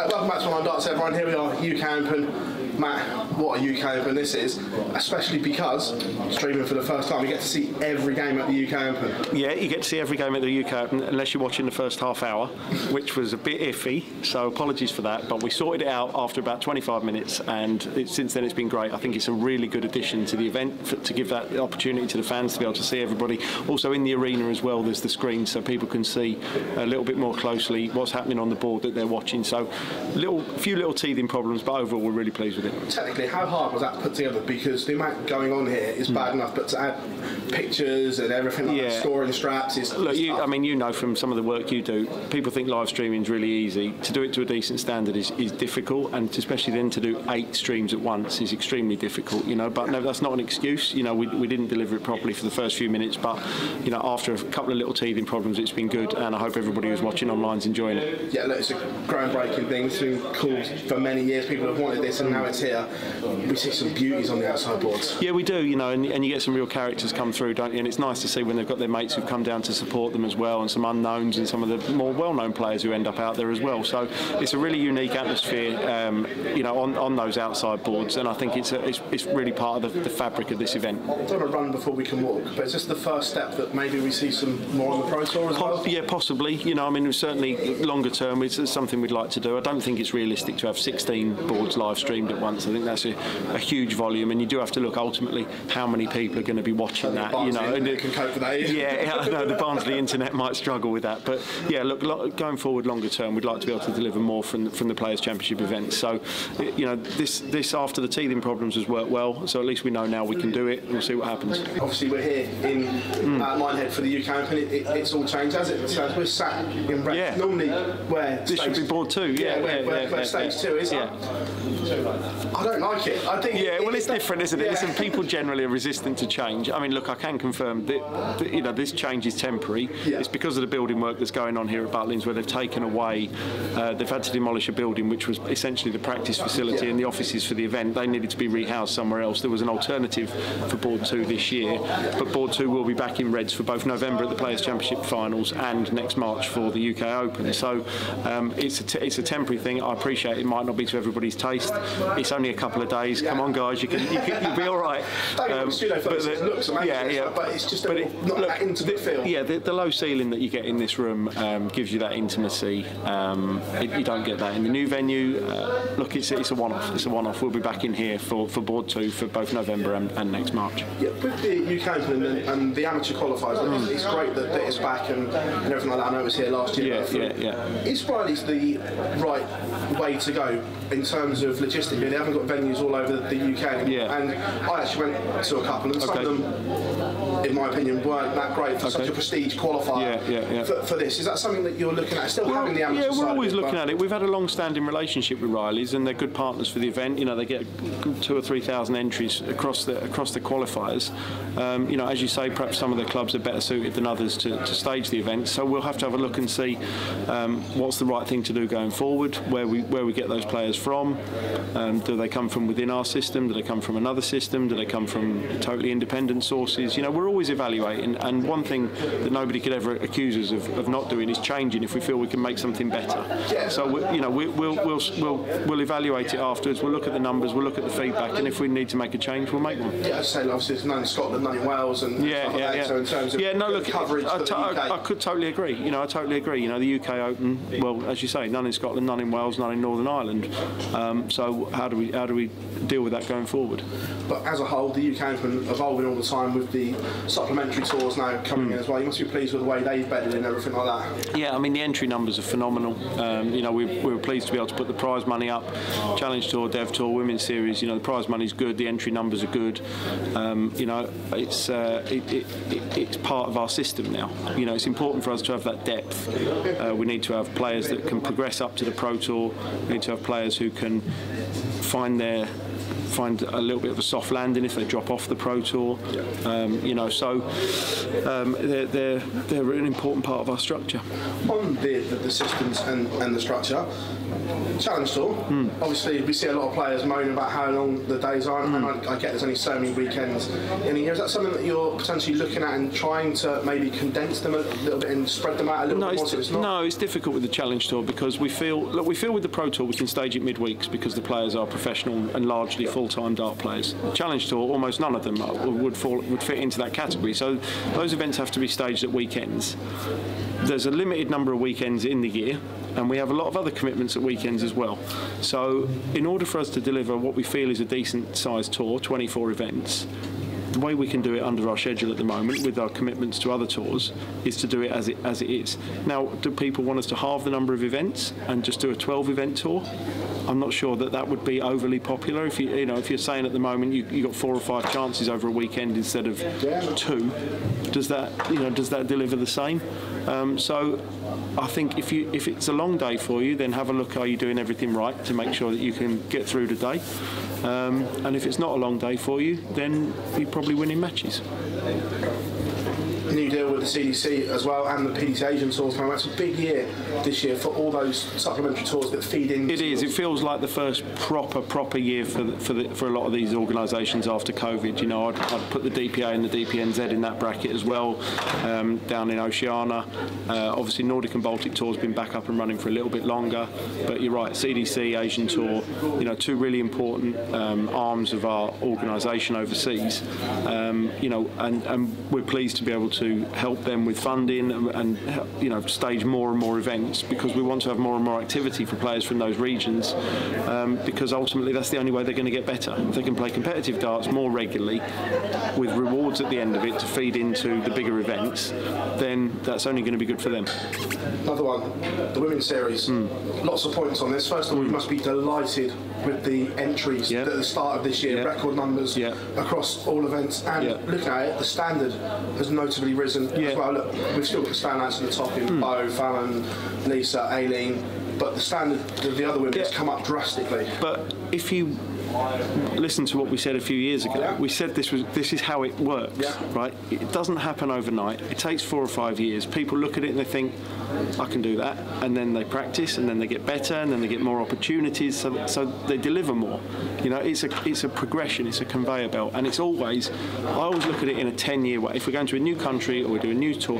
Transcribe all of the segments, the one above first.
Welcome back to Online Darts, everyone. Here we are, UK Open. Matt, what a UK Open this is, especially because streaming for the first time, you get to see every game at the UK Open. Yeah, you get to see every game at the UK Open, unless you're watching the first half hour, which was a bit iffy, so apologies for that, but we sorted it out after about 25 minutes, and since then it's been great. I think it's a really good addition to the event, to give that opportunity to the fans to be able to see everybody. Also in the arena as well, there's the screen, so people can see a little bit more closely what's happening on the board that they're watching. So a few little teething problems, but overall we're really pleased with it. Technically, how hard was that to put together? Because the amount going on here is bad enough, but to add pictures and everything like that, scoring straps is... Look, I mean, you know from some of the work you do, people think live streaming is really easy. To do it to a decent standard is difficult, and especially then to do 8 streams at once is extremely difficult, you know. But no, that's not an excuse. You know, we didn't deliver it properly for the first few minutes, but, you know, after a couple of little teething problems, it's been good, and I hope everybody who's watching online is enjoying it. Yeah, look, it's a groundbreaking thing. It's been cool for many years. People have wanted this, and now it's here. We see some beauties on the outside boards. Yeah, we do, you know, and you get some real characters come through, don't you? And it's nice to see when they've got their mates who've come down to support them as well, and some unknowns and some of the more well-known players who end up out there as well. So it's a really unique atmosphere, you know, on those outside boards, and I think it's really part of the fabric of this event. It's not a run before we can walk, but is this the first step that maybe we see some more on the Pro Tour as well? Yeah, possibly. You know, I mean, certainly longer term, it's something we'd like to do. I don't think it's realistic to have 16 boards live streamed at once. I think that's a huge volume, and you do have to look ultimately how many people are going to be watching that. You know, and can cope with that. Yeah, I know the Barnsley internet might struggle with that, but yeah, look, going forward longer term, we'd like to be able to deliver more from the Players' Championship events. So, you know, this after the teething problems has worked well, so at least we know now we can do it, and we'll see what happens. Obviously, we're here in Minehead for the UK Open. It's all changed, has it? So we're sat in red. Yeah. Normally, where this should be board 2. Yeah, where stage 2 is. Yeah. I don't like it. I think. Yeah, well, it's different, isn't it? Listen, people generally are resistant to change. I mean, look, I can confirm that you know, this change is temporary. Yeah. It's because of the building work that's going on here at Butlins, where they've taken away, they've had to demolish a building which was essentially the practice facility and the offices for the event. They needed to be rehoused somewhere else. There was an alternative for Board 2 this year, but Board 2 will be back in Reds for both November at the Players' Championship finals and next March for the UK Open. So it's a temporary thing. I appreciate it might not be to everybody's taste. It's only a couple of days. Come on, guys, you'll be all right. It looks amazing, but it's just not that intimate feel. Yeah, the low ceiling that you get in this room gives you that intimacy. You don't get that in the new venue. Look, it's a one-off. It's a one-off. We'll be back in here for Board 2 for both November and next March. Yeah, with the UK Open and the amateur qualifiers, it's great that it's back and everything like that. I know it was here last year. Yeah. Is Friday's the right way to go in terms of logistically? They haven't got venues all over the UK, and I actually went to a couple, and some of them, in my opinion, weren't that great for such a prestige qualifier. For this, is that something that you're looking at? Still having the amateur side? Yeah, we're always looking at it. We've had a long-standing relationship with Riley's, and they're good partners for the event. You know, they get 2,000 or 3,000 entries across the qualifiers. You know, as you say, perhaps some of the clubs are better suited than others to stage the event. So we'll have to have a look and see what's the right thing to do going forward. Where we get those players from. Do they come from within our system? Do they come from another system? Do they come from totally independent sources? You know, we're always evaluating, and one thing that nobody could ever accuse us of not doing is changing if we feel we can make something better. So we'll evaluate it afterwards. We'll look at the numbers, we'll look at the feedback, and if we need to make a change, we'll make one. Yeah, as I say, obviously it's none in Scotland, none in Wales, and so in terms of coverage for the UK. I could totally agree. You know, I totally agree. You know, the UK Open, well, as you say, none in Scotland, none in Wales, none in Northern Ireland. So how do we deal with that going forward? But as a whole, the UK Open evolving all the time with the supplementary tours now coming in as well. You must be pleased with the way they've bedded in everything like that. Yeah, I mean, the entry numbers are phenomenal. You know, we were pleased to be able to put the prize money up. Challenge Tour, Dev Tour, Women's Series. You know, the prize money's good. The entry numbers are good. You know, it's part of our system now. You know, it's important for us to have that depth. We need to have players that can progress up to the Pro Tour. We need to have players who can find a little bit of a soft landing if they drop off the Pro Tour. You know, so they're an important part of our structure. On the systems and the structure, Challenge Tour. Obviously, we see a lot of players moaning about how long the days are, and I get there's only so many weekends in a year. Is that something that you're potentially looking at and trying to maybe condense them a little bit and spread them out a little bit more? So it's not? No, it's difficult with the Challenge Tour because we feel with the Pro Tour we can stage it midweeks because the players are professional and largely full-time dart players. The Challenge Tour, almost none of them would fit into that category. So those events have to be staged at weekends. There's a limited number of weekends in the year, and we have a lot of other commitments at weekends as well. So in order for us to deliver what we feel is a decent sized tour, 24 events, the way we can do it under our schedule at the moment with our commitments to other tours is to do it as it is. Now, do people want us to halve the number of events and just do a 12 event tour? I'm not sure that would be overly popular. If you're saying at the moment you got 4 or 5 chances over a weekend instead of 2, does that deliver the same? So I think if it's a long day for you, then have a look. Are you doing everything right to make sure that you can get through the day? And if it's not a long day for you, then you're probably winning matches. New deal with the CDC as well and the PDC Asian tours coming out. It's a big year this year for all those supplementary tours that feed in. It is. It feels like the first proper year for a lot of these organisations after COVID. You know, I'd put the DPA and the DPNZ in that bracket as well, down in Oceania. Obviously, Nordic and Baltic tours been back up and running for a little bit longer. But you're right, CDC, Asian tour, 2 really important arms of our organisation overseas. And we're pleased to be able to help them with funding and stage more and more events because we want to have more and more activity for players from those regions because ultimately that's the only way they're going to get better. If they can play competitive darts more regularly with rewards at the end of it to feed into the bigger events, then that's only going to be good for them. Another one, the Women's Series. Lots of points on this. First of all, we must be delighted with the entries at the start of this year, record numbers across all events, and looking at it, the standard has notably risen as well. Look, we've still got the standouts at the top in Bo, Fallon, Lisa, Aileen, but the standard of the other women has come up drastically. But if you listen to what we said a few years ago, we said this is how it works, right? It doesn't happen overnight. It takes 4 or 5 years. People look at it and they think, I can do that, and then they practice, and then they get better, and then they get more opportunities, so they deliver more. It's a progression, it's a conveyor belt, and I always look at it in a 10-year way. If we're going to a new country or we do a new tour,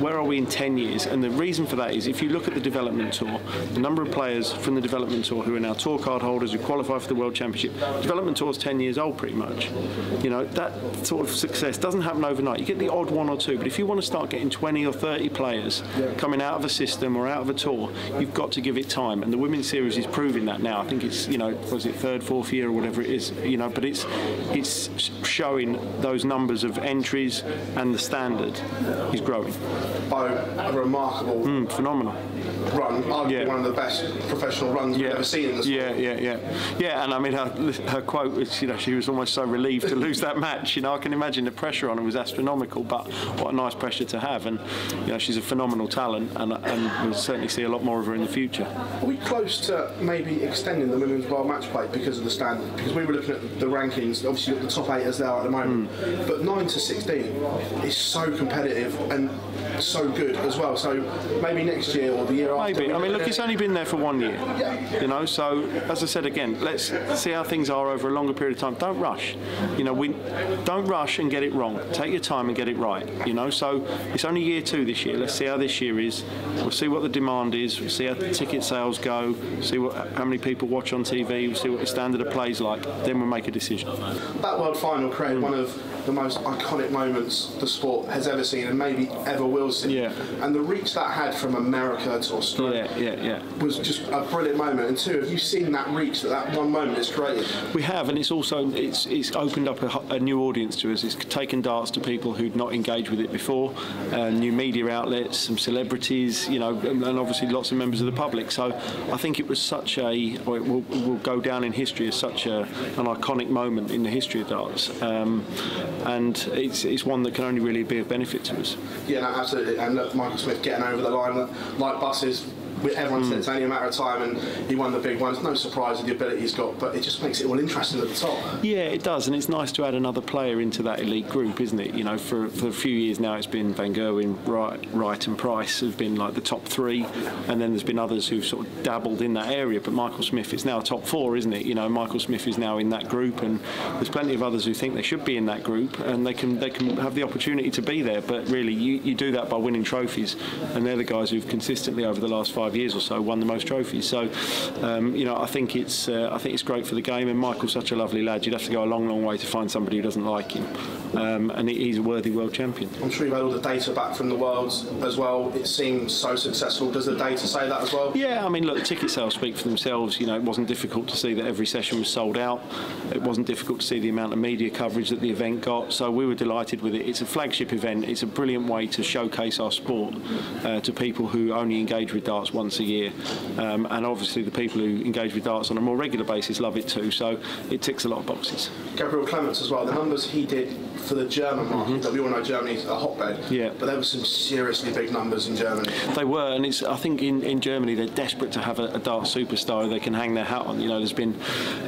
where are we in 10 years? And the reason for that is if you look at the development tour, the number of players from the development tour who are now tour card holders who qualify for the World Championship, development tour is 10 years old pretty much. That sort of success doesn't happen overnight. You get the odd 1 or 2, but if you want to start getting 20 or 30 players coming out of a system or out of a tour, you've got to give it time, and the Women's Series is proving that now. I think it's was it 3rd, 4th year or whatever it is, but it's showing those numbers of entries, and the standard is growing. A remarkable phenomenal run, arguably one of the best professional runs we've ever seen in the sport. Yeah, and I mean her quote was, she was almost so relieved to lose that match. I can imagine the pressure on her was astronomical, but what a nice pressure to have. And she's a phenomenal talent, and we'll certainly see a lot more of her in the future. Are we close to maybe extending the women's world match play because of the standard? Because we were looking at the rankings, obviously you've got the top 8 as they are at the moment, but 9 to 16 is so competitive and so good as well. So maybe next year or the year after. Maybe. I mean, look, it's only been there for 1 year. So as I said again, let's see how things are over a longer period of time. Don't rush. We don't rush and get it wrong. Take your time and get it right. So it's only year 2 this year. Let's see how this year is. We'll see what the demand is. We'll see how the ticket sales go. See how many people watch on TV. We'll see what the standard of play is like. Then we'll make a decision. That World Final created one of the most iconic moments the sport has ever seen and maybe ever will see. And the reach that had from America to Australia was just a brilliant moment. And 2, have you seen that reach that one moment has created? We have, and it's also it's opened up a new audience to us. It's taken darts to people who'd not engaged with it before, new media outlets, some celebrities, and obviously lots of members of the public. So I think it was such it will go down in history as such an iconic moment in the history of darts. And it's one that can only really be of benefit to us. Yeah, no, absolutely. And look, Michael Smith getting over the line like buses everyone said it's only a matter of time, and he won the big one. It's no surprise with the ability he's got, but it just makes it all interesting at the top. Yeah, it does, and it's nice to add another player into that elite group, isn't it? You know, for a few years now, it's been Van Gerwen, Wright and Price have been like the top three, and then there's been others who've sort of dabbled in that area, but Michael Smith is now top four, isn't it? You know, Michael Smith is now in that group, and there's plenty of others who think they should be in that group, and they can have the opportunity to be there, but really you do that by winning trophies, and they're the guys who've consistently over the last 5 years or so won the most trophies. So you know, I think it's great for the game, and Michael's such a lovely lad. You'd have to go a long way to find somebody who doesn't like him, and he's a worthy world champion. I'm sure you've had all the data back from the Worlds as well. It seems so successful. Does the data say that as well? Yeah, I mean, look, ticket sales speak for themselves. You know, it wasn't difficult to see that every session was sold out. It wasn't difficult to see the amount of media coverage that the event got, so we were delighted with it. It's a flagship event. It's a brilliant way to showcase our sport to people who only engage with darts once a year, and obviously the people who engage with darts on a more regular basis love it too, so it ticks a lot of boxes. Gabriel Clements as well, the numbers he did for the German market, that we all know Germany's a hotbed, but there were some seriously big numbers in Germany. They were, and I think in Germany they're desperate to have a dart superstar they can hang their hat on. You know, there's been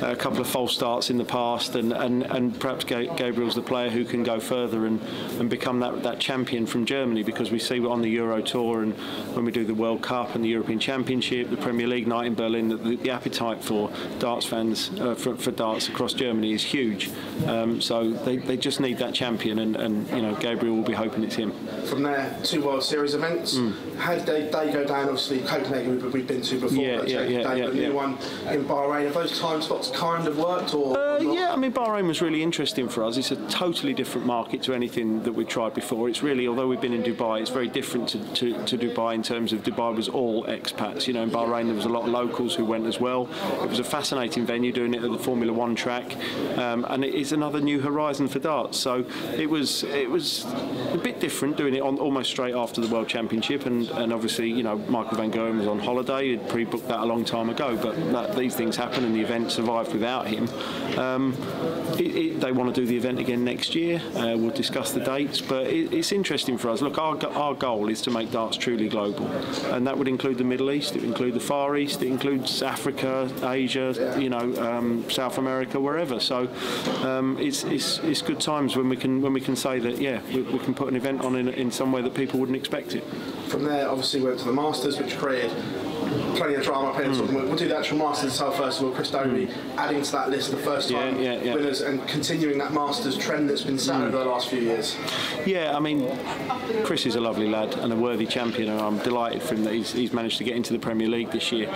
a couple of false starts in the past, and perhaps Gabriel's the player who can go further and become that champion from Germany, because we see on the Euro Tour and when we do the World Cup and the European Championship, the Premier League night in Berlin, the appetite for darts fans, for darts across Germany is huge. So they just need that champion, and you know, Gabriel will be hoping it's him. From there, 2 World Series events. How did they go down? Obviously, Copenhagen we've been to before. The new one in Bahrain. Have those time slots kind of worked, or? Yeah, I mean, Bahrain was really interesting for us. It's a totally different market to anything that we've tried before. It's really, although we've been in Dubai, it's very different to Dubai in terms of Dubai was all expats. You know, in Bahrain there was a lot of locals who went as well. It was a fascinating venue, doing it at the Formula One track, and it is another new horizon for darts. So it was a bit different doing it on almost straight after the World Championship, and obviously, you know, Michael Van Gerwen was on holiday. He'd pre-booked that a long time ago, but these things happen, and the event survived without him. They want to do the event again next year. We'll discuss the dates, but it's interesting for us. Look, our goal is to make darts truly global, and that would include the Middle East, it would include the Far East, it includes Africa, Asia, you know, South America, wherever. So it's good times when we can say that, yeah, we can put an event on in somewhere that people wouldn't expect it. From there, obviously, we went to the Masters, which created plenty of drama up here. We'll do the actual Masters itself first of all. Chris Dobey adding to that list the first time winners, and continuing that Masters trend that's been set over the last few years. Yeah, I mean, Chris is a lovely lad and a worthy champion, and I'm delighted for him that he's managed to get into the Premier League this year.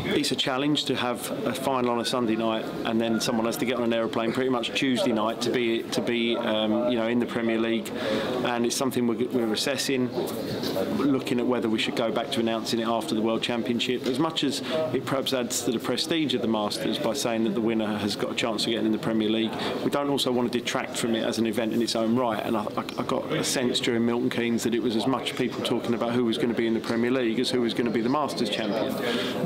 It's a challenge to have a final on a Sunday night, and then someone has to get on an aeroplane pretty much Tuesday night to be you know, in the Premier League, and it's something we're assessing, looking at whether we should go back to announcing it after the World Championship. As much as it perhaps adds to the prestige of the Masters by saying that the winner has got a chance of getting in the Premier League, we don't also want to detract from it as an event in its own right. And I got a sense during Milton Keynes that it was as much people talking about who was going to be in the Premier League as who was going to be the Masters champion.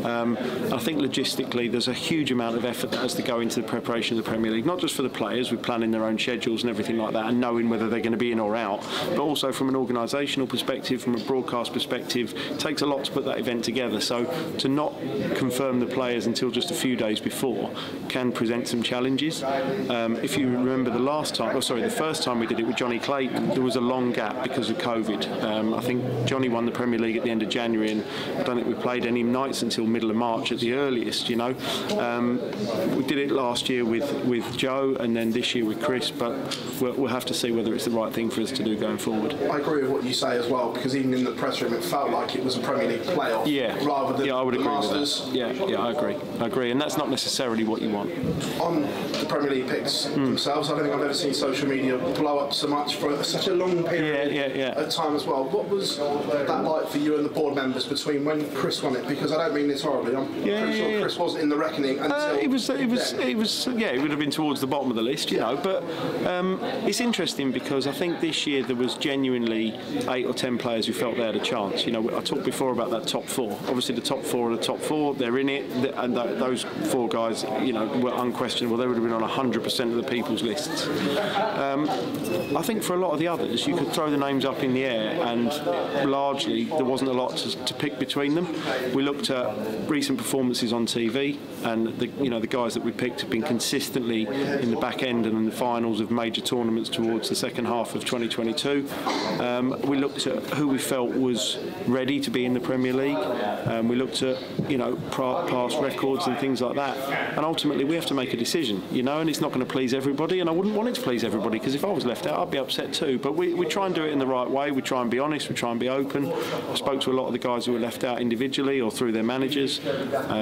I think logistically there's a huge amount of effort that has to go into the preparation of the Premier League, not just for the players with planning their own schedules and everything like that and knowing whether they're going to be in or out, but also from an organisational perspective, from a broadcast perspective. It takes a lot to put that event together, so to not confirm the players until just a few days before can present some challenges. If you remember the first time we did it with Johnny Clayton, there was a long gap because of COVID. I think Johnny won the Premier League at the end of January, and I don't think we played any nights until middle of March at the earliest, you know. We did it last year with Joe, and then this year with Chris, but we'll have to see whether it's the right thing for us to do going forward. I agree with what you say as well, because even in the press room it felt like it was a Premier League playoff rather than I would agree Masters. with that. Yeah, I agree, and that's not necessarily what you want. On the Premier League picks themselves, I don't think I've ever seen social media blow up so much for such a long period of time as well. What was that like for you and the board members between when Chris won it? Because I don't mean this horribly, I'm pretty sure Chris wasn't in the reckoning until it would have been towards the bottom of the list, you know, but it's interesting because I think this year there was genuinely 8 or 10 players who felt they had a chance. You know, I talked before about that top 4. Obviously obviously the top 4 are the top 4. They're in it, and those 4 guys, you know, were unquestionable. They would have been on 100% of the people's lists. I think for a lot of the others, you could throw the names up in the air, and largely there wasn't a lot to pick between them. We looked at recent performances on TV, and the guys that we picked have been consistently in the back end and in the finals of major tournaments towards the second half of 2022. We looked at who we felt was ready to be in the Premier League. We looked at, you know, past records and things like that. And ultimately, we have to make a decision, you know, and it's not going to please everybody. And I wouldn't want it to please everybody, because if I was left out, I'd be upset too. But we try and do it in the right way. We try and be honest. We try and be open. I spoke to a lot of the guys who were left out individually or through their managers,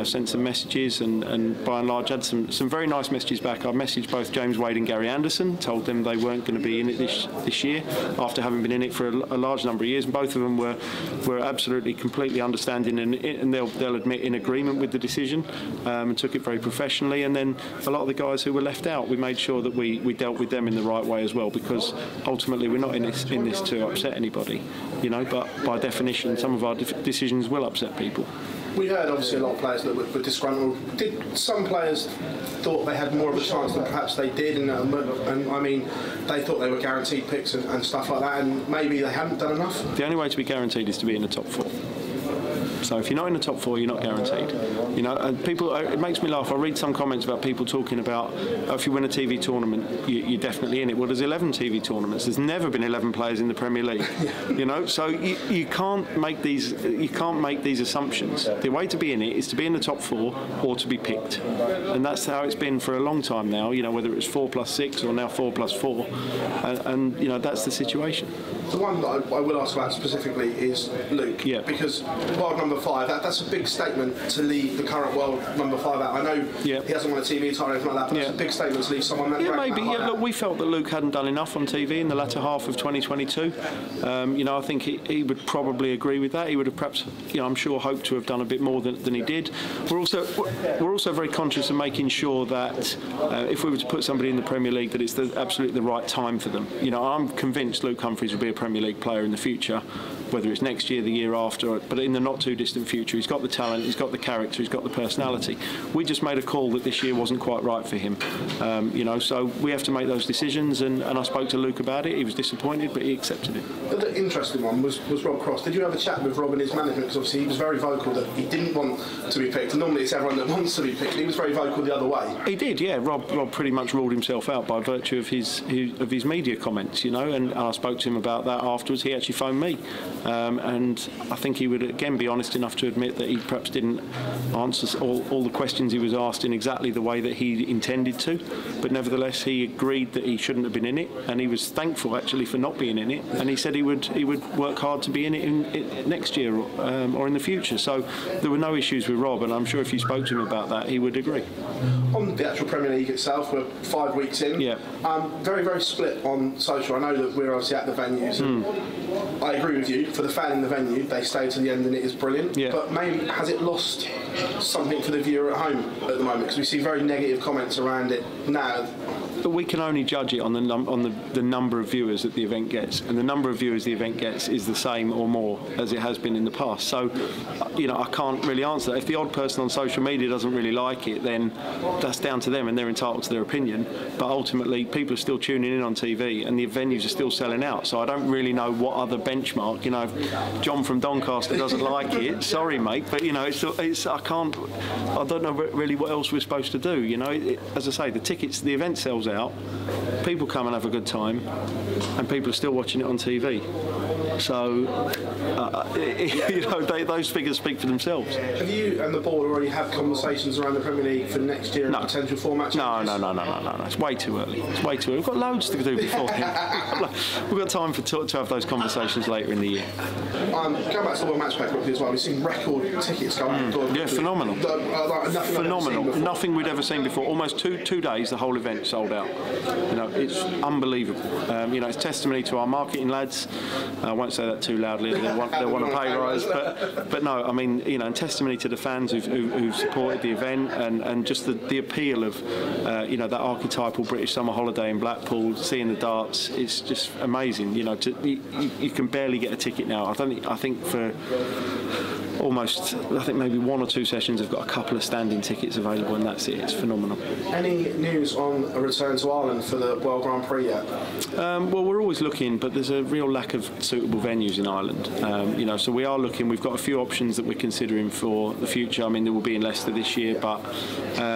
sent some messages, and by and large had some very nice messages back. I messaged both James Wade and Gary Anderson, told them they weren't going to be in it this year after having been in it for a large number of years, and both of them were absolutely completely understanding and they'll admit in agreement with the decision, and took it very professionally. And then a lot of the guys who were left out, we made sure that we dealt with them in the right way as well, because ultimately we're not in this to upset anybody, you know, but by definition some of our decisions will upset people. We heard obviously a lot of players that were disgruntled. Did some players thought they had more of a chance than perhaps they did, and I mean, they thought they were guaranteed picks and stuff like that, and maybe they hadn't done enough? The only way to be guaranteed is to be in the top 4. So if you're not in the top 4, you're not guaranteed. You know, and people, it makes me laugh. I read some comments about people talking about, if you win a TV tournament, you're definitely in it. Well, there's 11 TV tournaments. There's never been 11 players in the Premier League. You know, so you can't make these assumptions. The way to be in it is to be in the top 4 or to be picked, and that's how it's been for a long time now. You know, whether it's 4+6 or now 4+4, and you know, that's the situation. The one that I will ask about specifically is Luke, because world number 5, that's a big statement to leave the current world number 5 out. I know he hasn't won a TV title or anything like that, but it's a big statement to leave someone that maybe. Look, we felt that Luke hadn't done enough on TV in the latter half of 2022. You know, I think he would probably agree with that. He would have perhaps, you know, I'm sure, hoped to have done a bit more than he did. We're also very conscious of making sure that if we were to put somebody in the Premier League, that it's absolutely the right time for them. You know, I'm convinced Luke Humphries will be a Premier League player in the future, whether it's next year, the year after, but in the not too distant future. He's got the talent, he's got the character, he's got the personality. We just made a call that this year wasn't quite right for him. You know, so we have to make those decisions, and I spoke to Luke about it. He was disappointed, but he accepted it. The interesting one was Rob Cross. Did you have a chat with Rob and his management? Because obviously he was very vocal that he didn't want to be picked. Normally it's everyone that wants to be picked. He was very vocal the other way. He did, yeah. Rob pretty much ruled himself out by virtue of his media comments, you know, and I spoke to him about that afterwards. He actually phoned me, and I think he would again be honest enough to admit that he perhaps didn't answer all the questions he was asked in exactly the way that he intended to, but nevertheless he agreed that he shouldn't have been in it, and he was thankful actually for not being in it, and he said he would work hard to be in it in next year or in the future. So there were no issues with Rob, and I'm sure if you spoke to him about that, he would agree. On the actual Premier League itself, we're 5 weeks in. Very, very split on social. I know that we're obviously at the venues. I agree with you. For the fan in the venue, they stay to the end and it is brilliant. But maybe has it lost something for the viewer at home at the moment? Because we see very negative comments around it now. But we can only judge it on the number of viewers that the event gets, and the number of viewers the event gets is the same or more as it has been in the past. So, you know, I can't really answer that. If the odd person on social media doesn't really like it, then that's down to them, and they're entitled to their opinion. But ultimately, people are still tuning in on TV, and the venues are still selling out. So I don't really know what other benchmark. You know, if John from Doncaster doesn't like it, sorry, mate, but you know, I don't know really what else we're supposed to do. You know, as I say, the event sells out. People come and have a good time, and people are still watching it on TV. So, you know, those figures speak for themselves. Have you and the board already had conversations around the Premier League for next year and potential format changes? No. It's way too early. We've got loads to do before then. We've got time to have those conversations later in the year. Going back to the World Match Play quickly as well, we've seen record tickets going. Yeah, phenomenal. Phenomenal. Nothing we'd ever seen before. Almost two days, the whole event sold out. You know, it's unbelievable. You know, it's testimony to our marketing lads. I won't say that too loudly. They'll want a pay rise, but no, I mean, you know, and testimony to the fans who've supported the event, and just the appeal of you know, that archetypal British summer holiday in Blackpool, seeing the darts. It's just amazing. You know, you can barely get a ticket now. I think for almost, I think maybe 1 or 2 sessions have got a couple of standing tickets available, and that's it. It's phenomenal. Any news on a return to Ireland for the World Grand Prix yet? Well, we're always looking, but there's a real lack of suitable venues in Ireland. So we are looking. We've got a few options that we're considering for the future. I mean, there will be in Leicester this year, but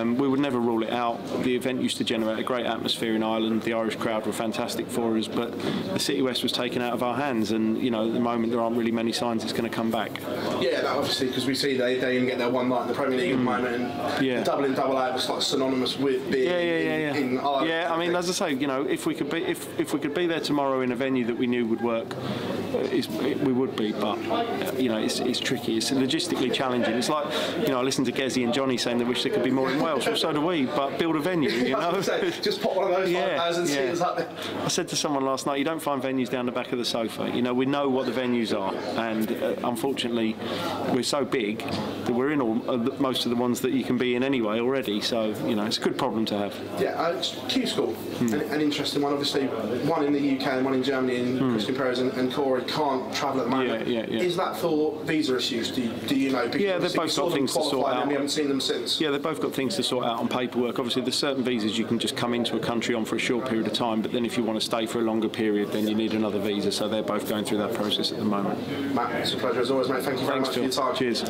we would never rule it out. The event used to generate a great atmosphere in Ireland. The Irish crowd were fantastic for us, but the City West was taken out of our hands, and at the moment there aren't really many signs it's going to come back. Yeah, no, obviously, because we see they even get their one night in the Premier League at the moment, and the double-in, double-out was like synonymous with being in Ireland. Yeah, I mean, as I say, if we could be there tomorrow in a venue that we knew would work, we would be, but it's tricky. It's logistically challenging. It's like, I listened to Gezi and Johnny saying they wish there could be more in Wales. Well, so do we, but build a venue. Just pop one of those 5,000 seats up there. I said to someone last night, you don't find venues down the back of the sofa. We know what the venues are, and unfortunately, we're so big that we're in most of the ones that you can be in anyway already. So it's a good problem to have. Yeah, Q School, an interesting one. Obviously, one in the UK and one in Germany, and Christian Perez and Corey can't travel at the moment. Yeah. Is that for visa issues? Do you know? Because they've both got things to sort out. And we haven't seen them since. Yeah, they've both got things to sort out on paperwork. Obviously, there's certain visas you can just come into a country on for a short period of time, but then if you want to stay for a longer period, then you need another visa. So they're both going through that process at the moment. Matt, it's a pleasure as always, mate. Thank you very much for your time. Cheers.